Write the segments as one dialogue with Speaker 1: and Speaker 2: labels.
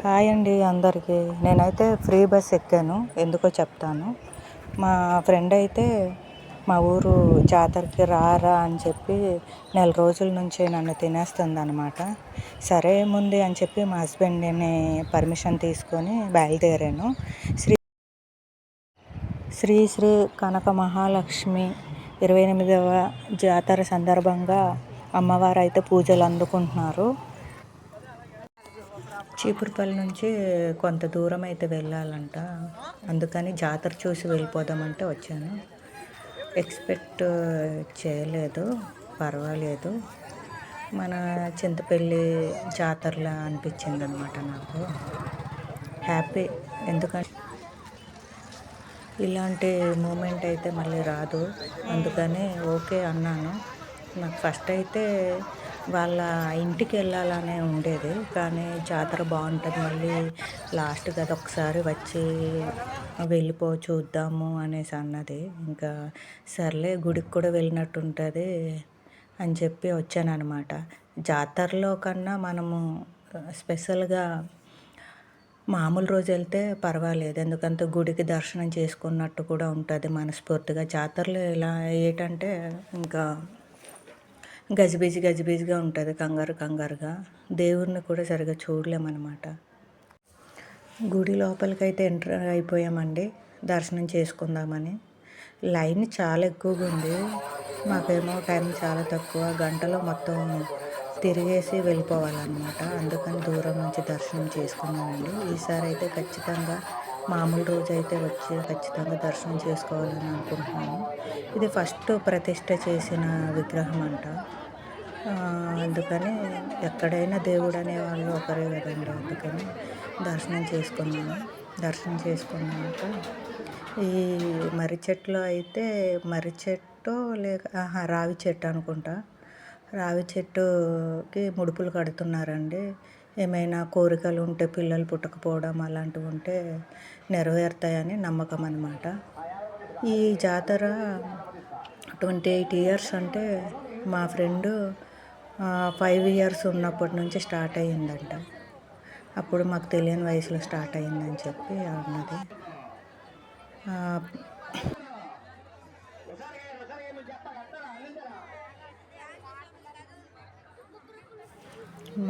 Speaker 1: Hi అండి అందరికీ. నేనైతే ఫ్రీ బస్ ఎక్కాను, ఎందుకో చెప్తాను. మా ఫ్రెండ్ అయితే మా ఊరు జాతరకి రారా అని చెప్పి నెల రోజుల నుంచి నన్ను తినేస్తుంది అనమాట. సరే ఏముంది అని చెప్పి మా హస్బెండ్ని పర్మిషన్ తీసుకొని బయలుదేరాను. శ్రీ శ్రీ కనక మహాలక్ష్మి 28వ జాతర సందర్భంగా అమ్మవారు అయితే పూజలు అందుకుంటున్నారు. చీపురుపల్లి నుంచి కొంత దూరం అయితే వెళ్ళాలంట, అందుకని జాతర చూసి వెళ్ళిపోదామంటే వచ్చాను. ఎక్స్పెక్ట్ చేయలేదు, పర్వాలేదు. మన చింతపల్లి జాతరలా అనిపించింది అనమాట. నాకు హ్యాపీ, ఎందుకంటే ఇలాంటి మూమెంట్ అయితే మళ్ళీ రాదు, అందుకని ఓకే అన్నాను. నాకు ఫస్ట్ అయితే వాళ్ళ ఇంటికి వెళ్ళాలనే ఉండేది, కానీ జాతర బాగుంటుంది, మళ్ళీ లాస్ట్ కదా ఒకసారి వచ్చి చూద్దాము అనేసి అన్నది. ఇంకా సర్లే గుడికి కూడా వెళ్ళినట్టు ఉంటుంది అని చెప్పి వచ్చాను అనమాట. జాతరలో కన్నా మనము స్పెషల్గా మామూలు రోజు వెళ్తే పర్వాలేదు, ఎందుకంటే గుడికి దర్శనం చేసుకున్నట్టు కూడా ఉంటుంది మనస్ఫూర్తిగా. జాతరలో ఇలా ఏంటంటే ఇంకా గజిబిజిగా ఉంటుంది, కంగారుగా. దేవుడిని కూడా సరిగా చూడలేమన్నమాట. గుడి లోపలికైతే ఎంటర్ అయిపోయామండి దర్శనం చేసుకుందామని. లైన్ చాలా ఎక్కువగా ఉంది, మాకేమో టైం చాలా తక్కువ, గంటలో మొత్తం తిరిగేసి వెళ్ళిపోవాలన్నమాట. అందుకని దూరం నుంచి దర్శనం చేసుకున్నామండి. ఈసారి అయితే ఖచ్చితంగా మామూలు రోజు అయితే వచ్చి ఖచ్చితంగా దర్శనం చేసుకోవాలని అనుకుంటున్నాను. ఇది ఫస్ట్ ప్రతిష్ట చేసిన విగ్రహం అంట, అందుకని ఎక్కడైనా దేవుడు అనేవాళ్ళు ఒకరే కదండి, అందుకని దర్శనం చేసుకున్నాను. దర్శనం చేసుకున్నాక ఈ మర్రి చెట్టులో అయితే మర్రి చెట్టు లేక రావి చెట్టు అనుకుంటా, రావి చెట్టుకి ముడుపులు కడుతున్నారండి. ఏమైనా కోరికలు ఉంటే, పిల్లలు పుట్టకపోవడం అలాంటివి ఉంటే నెరవేరుతాయని నమ్మకం అన్నమాట. ఈ జాతర 28 ఇయర్స్ అంటే మా ఫ్రెండు 5 ఇయర్స్ ఉన్నప్పటి నుంచి స్టార్ట్ అయ్యిందంట. అప్పుడు మాకు తెలియని వయసులో స్టార్ట్ అయ్యిందని చెప్పి అన్నది.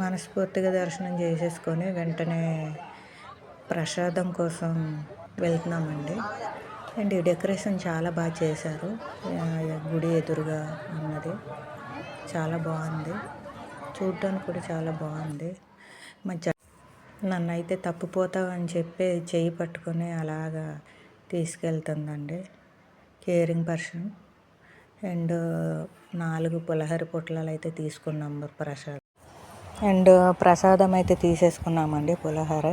Speaker 1: మనస్ఫూర్తిగా దర్శనం చేసేసుకొని వెంటనే ప్రసాదం కోసం వెళ్తున్నామండి. అండ్ ఈ డెకరేషన్ చాలా బాగా చేశారు, గుడి ఎదురుగా ఉన్నది చాలా బాగుంది, చూడటానికి కూడా చాలా బాగుంది. నన్ను అయితే తప్పిపోతావని చెప్పి చెయ్యి పట్టుకొని అలాగా తీసుకెళ్తుందండి, కేరింగ్ పర్సన్. అండ్ 4 పులహరి పొట్లాలు అయితే తీసుకున్నాము ప్రసాదం. అండ్ ప్రసాదం అయితే తీసేసుకున్నామండి, పులహార.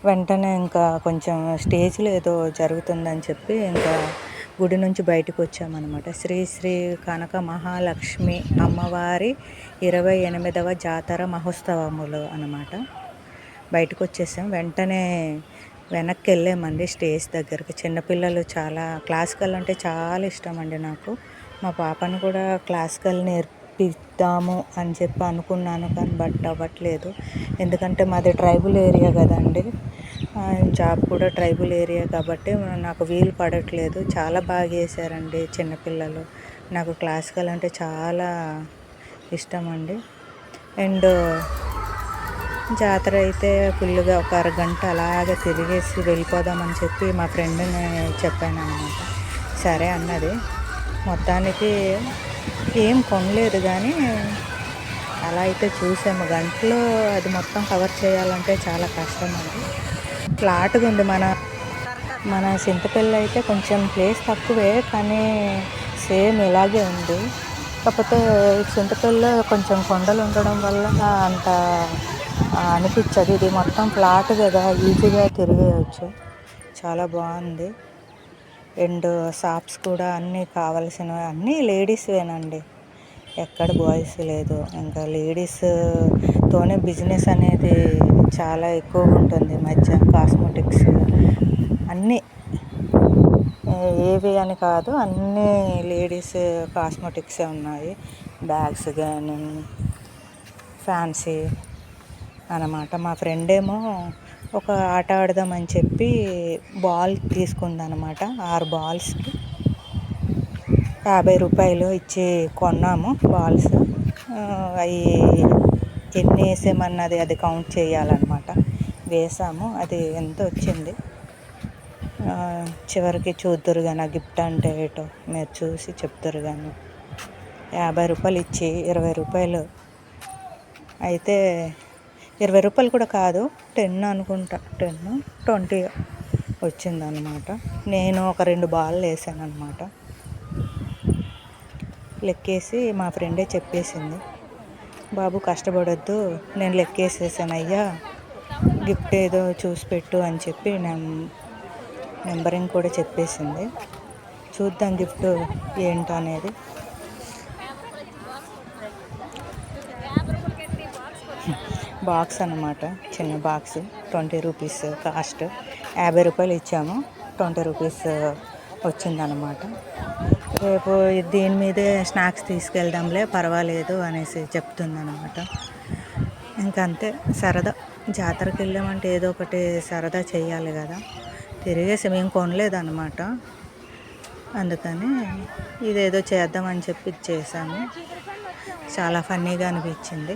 Speaker 1: వెంటనే ఇంకా కొంచెం స్టేజ్లో ఏదో జరుగుతుందని చెప్పి ఇంకా గుడి నుంచి బయటకు వచ్చామన్నమాట. శ్రీ శ్రీ కనక మహాలక్ష్మి అమ్మవారి 28వ జాతర మహోత్సవములు అన్నమాట. బయటకు వచ్చేసాం, వెంటనే వెనక్కి వెళ్ళామండి స్టేజ్ దగ్గరికి. చిన్నపిల్లలు చాలా క్లాసికల్ అంటే చాలా ఇష్టం అండి నాకు. మా పాపను కూడా క్లాసికల్ నేర్పిద్దాము అని చెప్పి అనుకున్నాను, కానీ బట్ అవ్వట్లేదు, ఎందుకంటే మాది ట్రైబల్ ఏరియా కదండి, జాబ్ కూడా ట్రైబల్ ఏరియా కాబట్టి నాకు వీలు పడట్లేదు. చాలా బాగా చేశారండి చిన్నపిల్లలు, నాకు క్లాసికల్ అంటే చాలా ఇష్టం అండి. అండ్ జాతర అయితే ఫుల్గా ఒక అరగంట అలాగే తిరిగేసి వెళ్ళిపోదామని చెప్పి మా ఫ్రెండ్ని చెప్పాను అన్నమాట. సరే అన్నది. మొత్తానికి ఏం కొనలేదు, కానీ అలా అయితే చూసాము. గంటలో అది మొత్తం కవర్ చేయాలంటే చాలా కష్టం అండి. ఫ్లాట్గా ఉంది. మన చింతపల్లి అయితే కొంచెం ప్లేస్ తక్కువే, కానీ సేమ్ ఇలాగే ఉంది. కాకపోతే చింతపల్లిలో కొంచెం కొండలు ఉండడం వల్ల అంత అనిపించదు, ఇది మొత్తం ఫ్లాట్ కదా, ఈజీగా తిరిగేయచ్చు, చాలా బాగుంది. అండ్ షాప్స్ కూడా అన్నీ కావాల్సినవి అన్నీ లేడీస్వేనండి, ఎక్కడ బాయ్స్ లేదు. ఇంకా లేడీస్తోనే బిజినెస్ అనేది చాలా ఎక్కువగా ఉంటుంది మధ్య. కాస్మెటిక్స్ అన్నీ, ఏవి అని కాదు, అన్నీ లేడీస్ కాస్మెటిక్సే ఉన్నాయి. బ్యాగ్స్ కానీ ఫ్యాన్సీ అన్నమాట. మా ఫ్రెండ్ ఏమో ఒక ఆట ఆడదామని చెప్పి బాల్ తీసుకుందనమాట. 6 బాల్స్కి 50 రూపాయలు ఇచ్చి కొన్నాము బాల్స్. అవి ఎన్ని వేసామన్నది అది కౌంట్ చేయాలన్నమాట. వేసాము, అది ఎంత వచ్చింది చివరికి చూద్దురు కానీ, ఆ గిఫ్ట్ అంటే ఏటో మీరు చూసి చెప్తారు కానీ. 50 రూపాయలు ఇచ్చి 20 రూపాయలు అయితే, 20 రూపాయలు కూడా కాదు, 10 అనుకుంటా, 10, 20 వచ్చిందనమాట. నేను ఒక 2 బాళ్ళు వేసాను అనమాట. లెక్కేసి మా ఫ్రెండే చెప్పేసింది, బాబు కష్టపడొద్దు, నేను లెక్కేసేసాను అయ్యా, గిఫ్ట్ ఏదో చూసి పెట్టు అని చెప్పి నెంబరింగ్ కూడా చెప్పేసింది. చూద్దాం గిఫ్ట్ ఏంటనేది. బాక్స్ అన్నమాట, చిన్న బాక్స్, 20 రూపీస్ కాస్ట్. 50 రూపాయలు ఇచ్చాము, 20 రూపీస్ వచ్చిందనమాట. రేపు దీని మీదే స్నాక్స్ తీసుకెళ్దాంలే, పర్వాలేదు అనేసి చెప్తుందనమాట. ఇంకంతే, సరదా. జాతరకి వెళ్ళామంటే ఏదో ఒకటి సరదా చేయాలి కదా. తిరిగేసి మేము కొనలేదన్నమాట, అందుకని ఇదేదో చేద్దామని చెప్పి చేశాము. చాలా ఫన్నీగా అనిపించింది,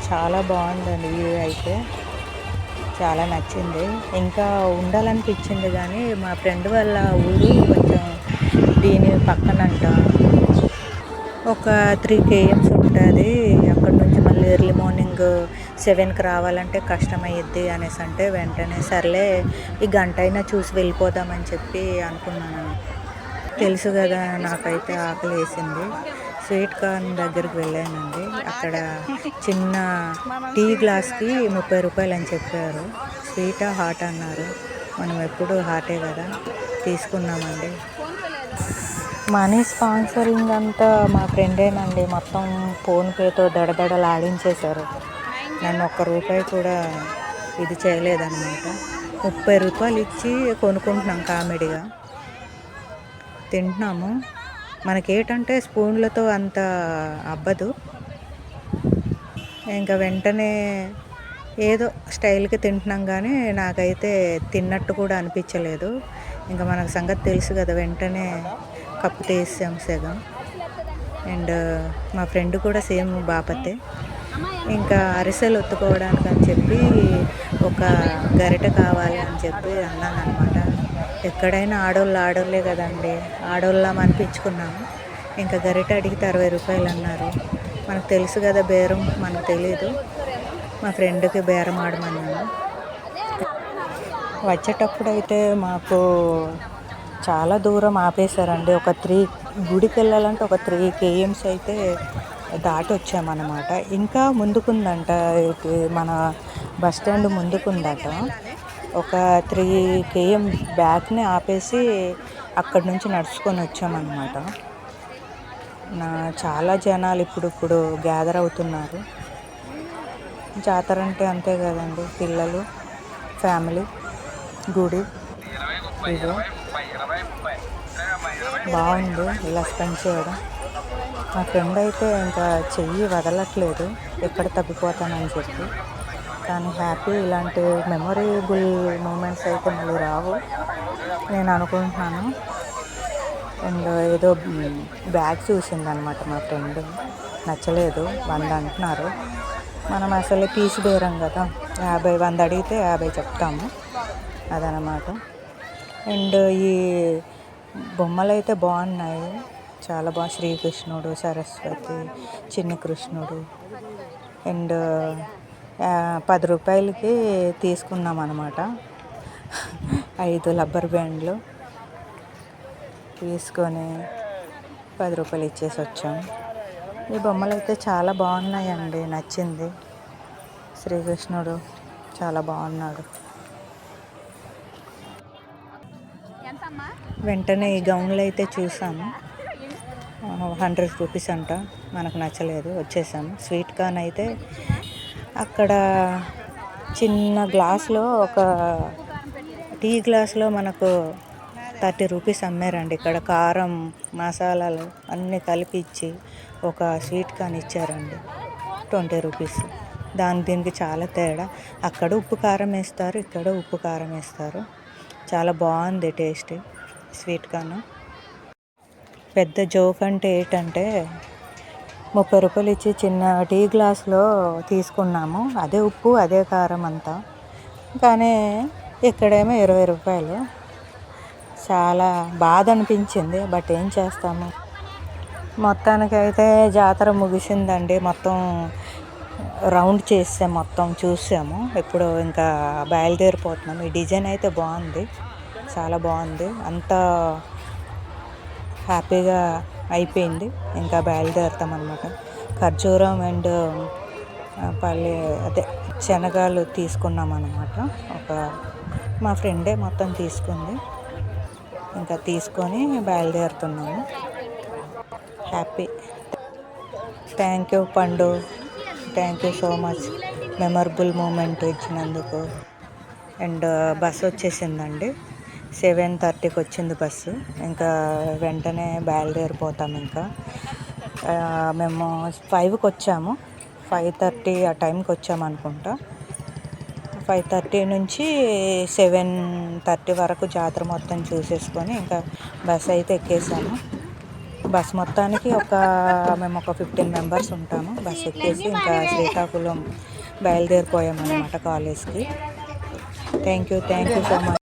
Speaker 1: చాలా బాగుందండి. వ్యూ అయితే చాలా నచ్చింది. ఇంకా ఉండాలనిపించింది కానీ మా ఫ్రెండ్ వాళ్ళ ఊరు కొంచెం దీని పక్కనంట, ఒక 3 km ఉంటుంది. అక్కడ నుంచి మళ్ళీ ఎర్లీ మార్నింగ్ 7కి రావాలంటే కష్టమయ్యిద్ది అనేసి అంటే, వెంటనే సర్లే ఈ గంట అయినా చూసి వెళ్ళిపోదామని చెప్పి అనుకున్నాను. తెలుసు కదా, నాకైతే ఆకలి వేసింది. స్వీట్ కార్న్ దగ్గరికి వెళ్ళానండి. అక్కడ చిన్న టీ గ్లాస్కి 30 రూపాయలు అని చెప్పారు. స్వీటా హాట్ అన్నారు. మనం ఎప్పుడు హాటే కదా, తీసుకున్నామండి. మనీ స్పాన్సరింగ్ అంతా మా ఫ్రెండేనండి. మొత్తం ఫోన్పేతో దడదడలు ఆడించేశారు. నన్ను ఒక్క రూపాయి కూడా ఇది చేయలేదన్నమాట. 30 రూపాయలు ఇచ్చి కొనుక్కుంటున్నాం, కామెడీగా తింటున్నాము. మనకేంటంటే స్పూన్లతో అంత అవ్వదు. ఇంకా వెంటనే ఏదో స్టైల్కి తింటున్నాం కానీ నాకైతే తిన్నట్టు కూడా అనిపించలేదు. ఇంకా మనకు సంగతి తెలుసు కదా, వెంటనే కప్పు తీసాం సగం. అండ్ మా ఫ్రెండ్ కూడా సేమ్ బాపతే. ఇంకా అరిసెలు ఒత్తుకోవడానికి అని చెప్పి ఒక గరిటె కావాలి అని చెప్పి అన్నాను అనమాట. ఎక్కడైనా ఆడోళ్ళే కదండి, ఆడోళ్ళ అనిపించుకున్నాము. ఇంకా గరిటె అడిగితే 60 రూపాయలు అన్నారు. మనకు తెలుసు కదా బేరం, మనకు తెలీదు. మా ఫ్రెండ్కి బేరం ఆడమన్నాను. వచ్చేటప్పుడు అయితే మాకు చాలా దూరం ఆపేశారండి. ఒక 3 గుడికి వెళ్ళాలంటే ఒక 3 km అయితే దాటి వచ్చామన్నమాట. ఇంకా ముందుకుందంట, మన బస్ స్టాండ్ ముందుకుందట. ఒక 3 km బ్యాక్ని ఆపేసి అక్కడి నుంచి నడుచుకొని వచ్చామన్నమాట. చాలా జనాలు ఇప్పుడు గ్యాదర్ అవుతున్నారు. జాతర అంటే అంతే కదండి, పిల్లలు, ఫ్యామిలీ, గుడి, ఇదో బాగుంది ఇలా స్పెండ్ చేయడం. మా ఫ్రెండ్ అయితే ఇంకా చెయ్యి వదలట్లేదు, ఎక్కడ తప్పిపోతానని చెప్పి. కానీ హ్యాపీ, ఇలాంటి మెమొరబుల్ మూమెంట్స్ అయితే మళ్ళీ రావు నేను అనుకుంటున్నాను. అండ్ ఏదో బ్యాగ్ చూసిందనమాట మా ఫ్రెండ్, నచ్చలేదు, 100 అంటున్నారు. మనం అసలు పీసు బేరం కదా, 50, 100 అడిగితే 50 చెప్తాము, అదనమాట. అండ్ ఈ బొమ్మలు అయితే బాగున్నాయి, చాలా బాగా. శ్రీకృష్ణుడు, సరస్వతి, చిన్ని కృష్ణుడు. అండ్ 10 రూపాయలకి తీసుకున్నాం అనమాట. 5 రబ్బర్ బ్యాండ్లు తీసుకొని 10 రూపాయలు ఇచ్చేసి వచ్చాం. ఈ బొమ్మలు అయితే చాలా బాగున్నాయండి, నచ్చింది. శ్రీకృష్ణుడు చాలా బాగున్నాడు. వెంటనే ఈ గౌన్లు అయితే చూసాము, 100 రూపీస్ అంట. మనకు నచ్చలేదు, వచ్చేసాము. స్వీట్ కార్న్ అయితే అక్కడ చిన్న గ్లాస్లో, ఒక టీ గ్లాస్లో మనకు 30 రూపీస్ అమ్మారండి. ఇక్కడ కారం, మసాలాలు అన్నీ కలిపి ఇచ్చి ఒక స్వీట్ కార్న్ ఇచ్చారండి, 20 రూపీస్. దీనికి చాలా తేడా. అక్కడ ఉప్పు కారం వేస్తారు, ఇక్కడ ఉప్పు కారం వేస్తారు. చాలా బాగుంది టేస్ట్ స్వీట్ కార్న్. పెద్ద జోక్ అంటే ఏంటంటే 30 రూపాయలు ఇచ్చి చిన్న టీ గ్లాస్లో తీసుకున్నాము, అదే ఉప్పు అదే కారం అంతా. కానీ ఇక్కడేమో 20 రూపాయలు. చాలా బాధ అనిపించింది, బట్ ఏం చేస్తాము. మొత్తానికైతే జాతర ముగిసిందండి. మొత్తం రౌండ్ చేసాం, మొత్తం చూసాము. ఇప్పుడు ఇంకా బయలుదేరిపోతున్నాం. ఈ డిజైన్ అయితే బాగుంది, చాలా బాగుంది. అంతా హ్యాపీగా అయిపోయింది. ఇంకా బయలుదేరుతాం అనమాట. ఖర్జూరం అండ్ అదే శనగాలు తీసుకున్నాం అనమాట. మా ఫ్రెండే మొత్తం తీసుకుంది. ఇంకా తీసుకొని బయలుదేరుతున్నాము. హ్యాపీ. థ్యాంక్ యూ పండు, thank you so much memorable moment ఇచ్చినందుకు. అండ్ బస్సు వచ్చేసిందండి, 7:30కి వచ్చింది బస్సు. ఇంకా వెంటనే బయలుదేరిపోతాం. ఇంకా మేము 5కి వచ్చాము, 5:30 ఆ టైంకి వచ్చాము అనుకుంటా. 5:30 నుంచి 7:30 వరకు జాతర మొత్తం చూసేసుకొని ఇంకా బస్ అయితే ఎక్కేసాము. బస్ మొత్తానికి మేము ఒక 15 మెంబర్స్ ఉంటాము. బస్ ఎక్కేసి ఇంకా శ్రీకాకుళం బయలుదేరిపోయామన్నమాట కాలేజ్కి. Thank you so much.